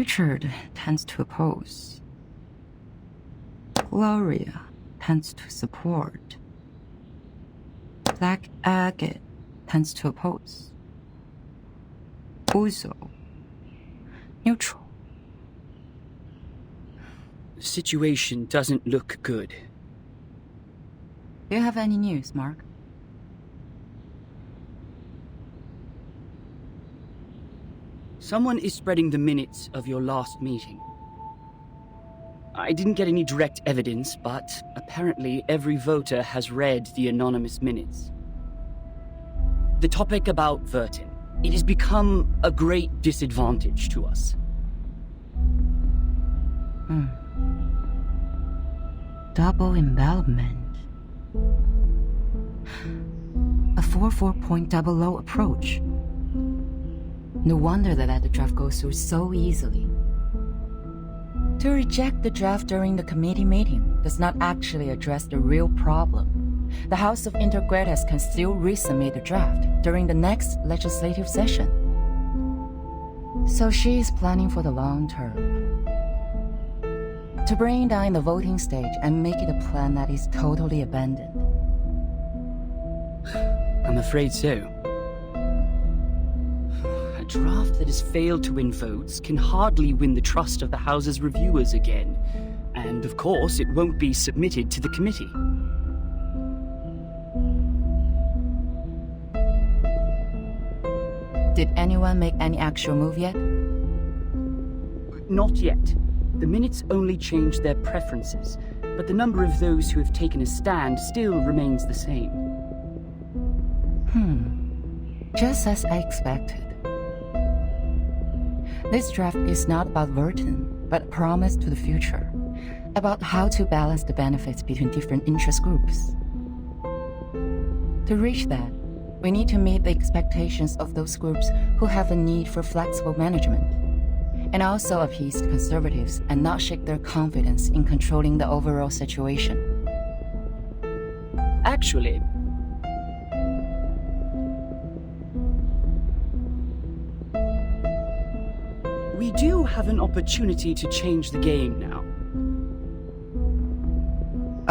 Richard tends to oppose. Gloria tends to support. Black Agate tends to oppose. Uzo, neutral. The situation doesn't look good. Do you have any news, Mark? Someone is spreading the minutes of your last meeting. I didn't get any direct evidence, but apparently every voter has read the anonymous minutes. The topic about Vertin. It has become a great disadvantage to us. Double envelopment. A 4-4.00 approach. No wonder they let the draft go through so easily. To reject the draft during the committee meeting does not actually address the real problem. The House of Intergrades can still resubmit the draft during the next legislative session. So she is planning for the long term. To bring it down in the voting stage and make it a plan that is totally abandoned. I'm afraid so. A draft that has failed to win votes can hardly win the trust of the House's reviewers again. And of course, it won't be submitted to the committee. Did anyone make any actual move yet? Not yet. The minutes only changed their preferences, but the number of those who have taken a stand still remains the same. Just as I expected. This draft is not about Vertin, but a promise to the future, about how to balance the benefits between different interest groups. To reach that, we need to meet the expectations of those groups who have a need for flexible management, and also appease the conservatives and not shake their confidence in controlling the overall situation. Actually, we do have an opportunity to change the game now.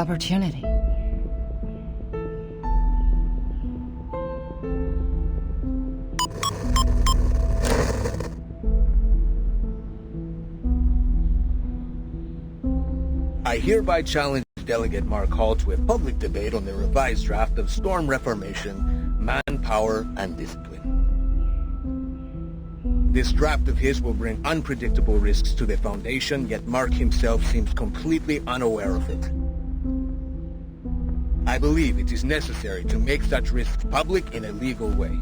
Opportunity. I hereby challenge Delegate Mark Hall to a public debate on the revised draft of Storm Reformation, Manpower, and Discipline. This draft of his will bring unpredictable risks to the Foundation, yet Mark himself seems completely unaware of it. I believe it is necessary to make such risks public in a legal way.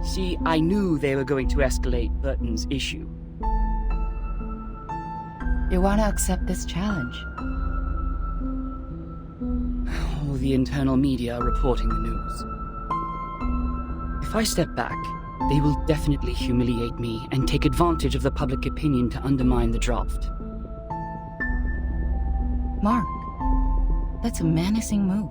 See, I knew they were going to escalate Burton's issue. You want to accept this challenge? All the internal media are reporting the news. If I step back, they will definitely humiliate me and take advantage of the public opinion to undermine the draft. Mark, that's a menacing move.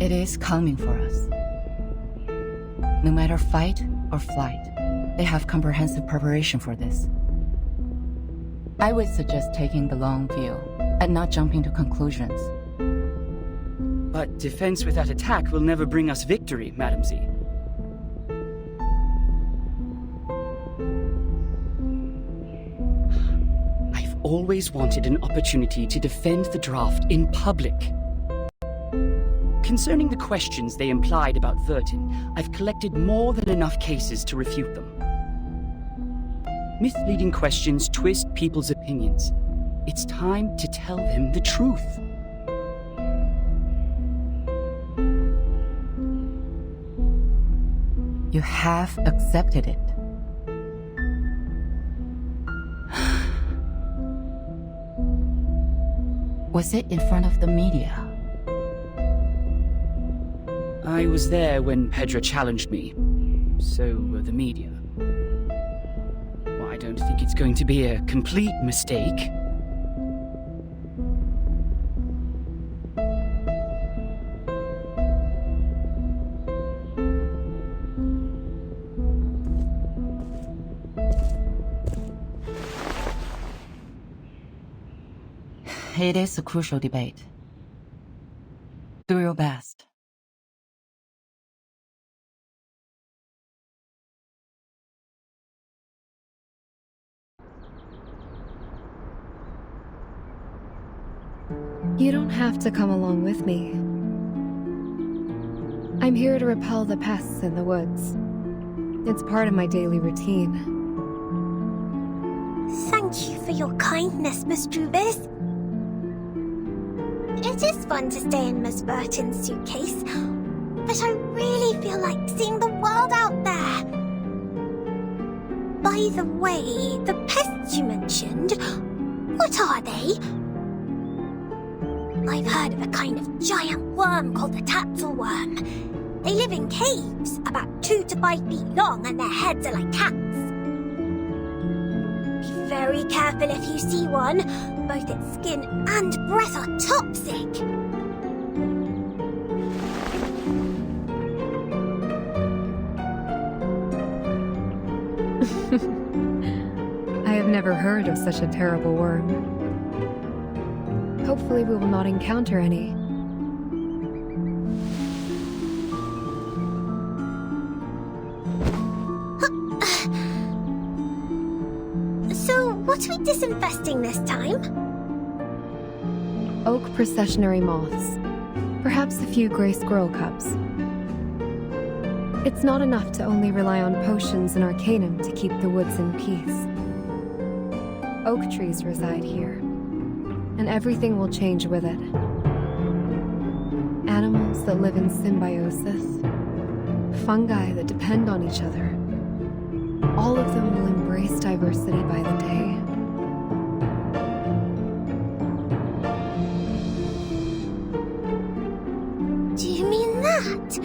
It is coming for us. No matter fight or flight, they have comprehensive preparation for this. I would suggest taking the long view and not jumping to conclusions. But defense without attack will never bring us victory, Madam Z. I've always wanted an opportunity to defend the draft in public. Concerning the questions they implied about Vertin, I've collected more than enough cases to refute them. Misleading questions twist people's opinions. It's time to tell them the truth. You have accepted it. Was it in front of the media? I was there when Pedro challenged me. So were the media. don't think it's going to be a complete mistake. It is a crucial debate. Do your best. You don't have to come along with me. I'm here to repel the pests in the woods. It's part of my daily routine. Thank you for your kindness, Miss Drubis. It is fun to stay in Miss Burton's suitcase, but I really feel like seeing the world out there. By the way, the pests you mentioned, what are they? I've heard of a kind of giant worm called the tatzelworm. They live in caves, about 2 to 5 feet long, and their heads are like cats. Be very careful if you see one. Both its skin and breath are toxic. I have never heard of such a terrible worm. Hopefully we will not encounter any. So, what are we disinfesting this time? Oak processionary moths. Perhaps a few gray squirrel cubs. It's not enough to only rely on potions and arcanum to keep the woods in peace. Oak trees reside here, and everything will change with it. Animals that live in symbiosis, fungi that depend on each other. All of them will embrace diversity by the day. Do you mean that?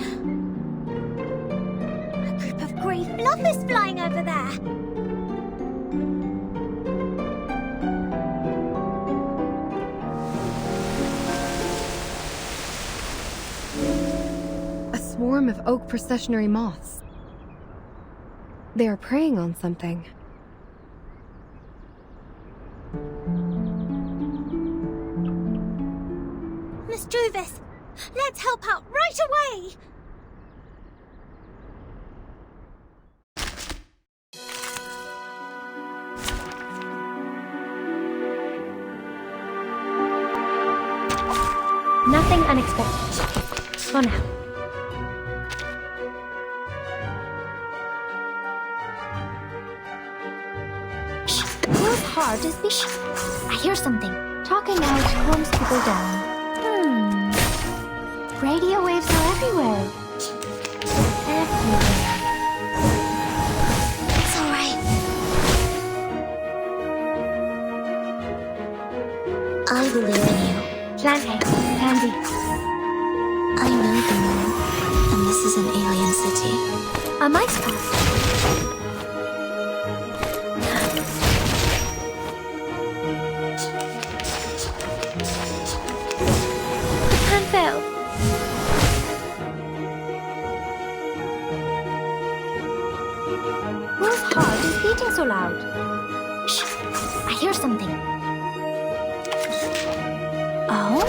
A group of grey fluff is flying over there. A swarm of oak processionary moths. They are preying on something. Miss Druvis, let's help out right away! Nothing unexpected. For now. Whose heart is beating? I hear something. Talking out calms people down. Radio waves are everywhere. Everywhere. It's alright. I believe in you. Plan A. Plan B. I know the moon, and this is an alien city. A mice pass. The plan failed. Whose heart is beating so loud? Shh! I hear something. Oh?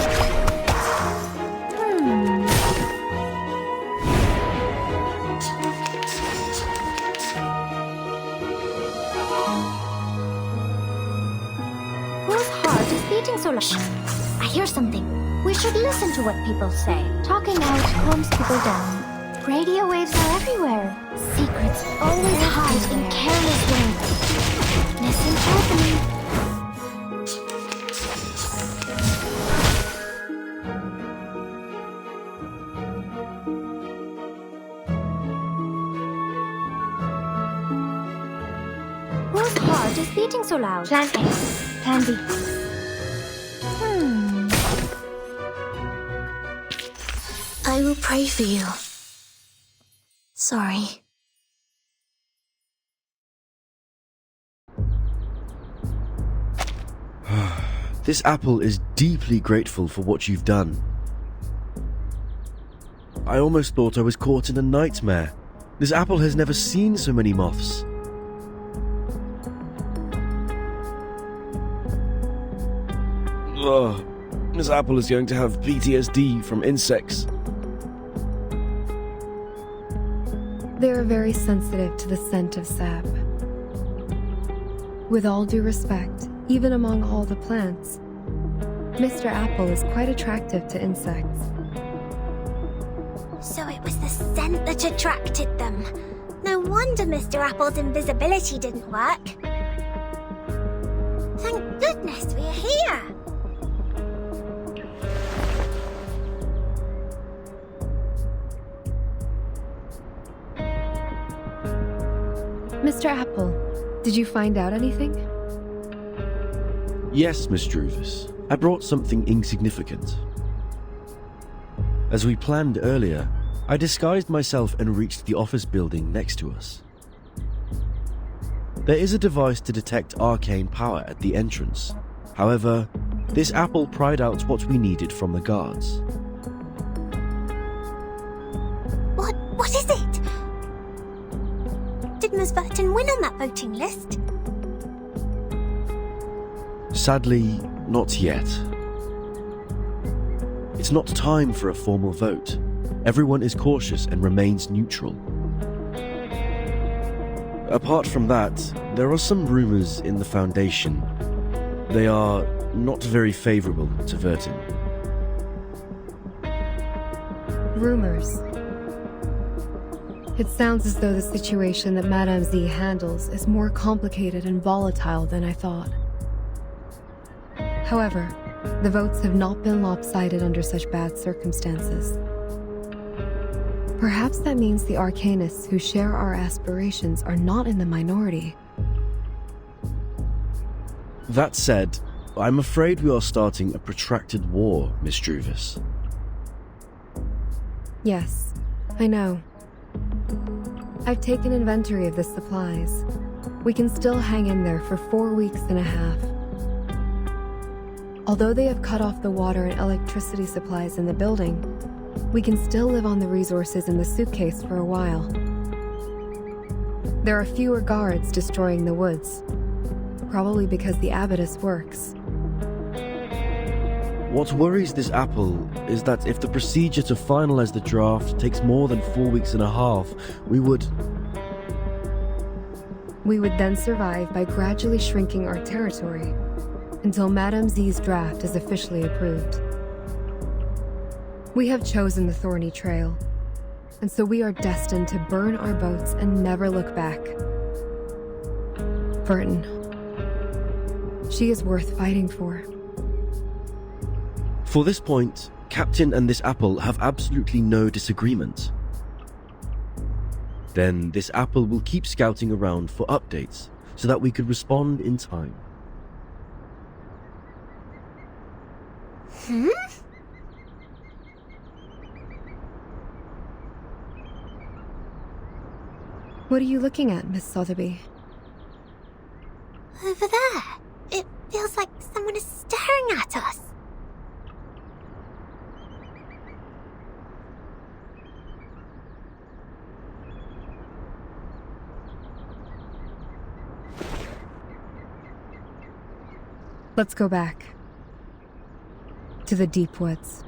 Whose heart is beating so loud? Shh! I hear something. We should listen to what people say. Talking out calms people down. Radio waves are everywhere. Secrets always hide in careless words. Listen carefully. Whose heart is beating so loud? Plan A. Plan B. I will pray for you. Sorry. This apple is deeply grateful for what you've done. I almost thought I was caught in a nightmare. This apple has never seen so many moths. Ugh, this apple is going to have PTSD from insects. They are very sensitive to the scent of sap. With all due respect, even among all the plants, Mr. Apple is quite attractive to insects. So it was the scent that attracted them. No wonder Mr. Apple's invisibility didn't work. Thank goodness we're here. Mr. Apple, did you find out anything? Yes, Miss Druvis. I brought something insignificant. As we planned earlier, I disguised myself and reached the office building next to us. There is a device to detect arcane power at the entrance. However, this apple pried out what we needed from the guards. What is it? Did Ms. Burton win on that voting list? Sadly, not yet. It's not time for a formal vote. Everyone is cautious and remains neutral. Apart from that, there are some rumors in the Foundation. They are not very favorable to Vertin. Rumors. It sounds as though the situation that Madame Z handles is more complicated and volatile than I thought. However, the votes have not been lopsided under such bad circumstances. Perhaps that means the Arcanists who share our aspirations are not in the minority. That said, I'm afraid we are starting a protracted war, Miss Druvis. Yes, I know. I've taken inventory of the supplies. We can still hang in there for 4 weeks and a half. Although they have cut off the water and electricity supplies in the building, we can still live on the resources in the suitcase for a while. There are fewer guards destroying the woods, probably because the abatis works. What worries this apple is that if the procedure to finalize the draft takes more than 4 weeks and a half, we would then survive by gradually shrinking our territory until Madame Z's draft is officially approved. We have chosen the thorny trail, and so we are destined to burn our boats and never look back. Vertin. She is worth fighting for. For this point, Captain and this apple have absolutely no disagreement. Then this apple will keep scouting around for updates so that we could respond in time. What are you looking at, Miss Sotheby? Over there. It feels like someone is staring at us. Let's go back. To the deep woods.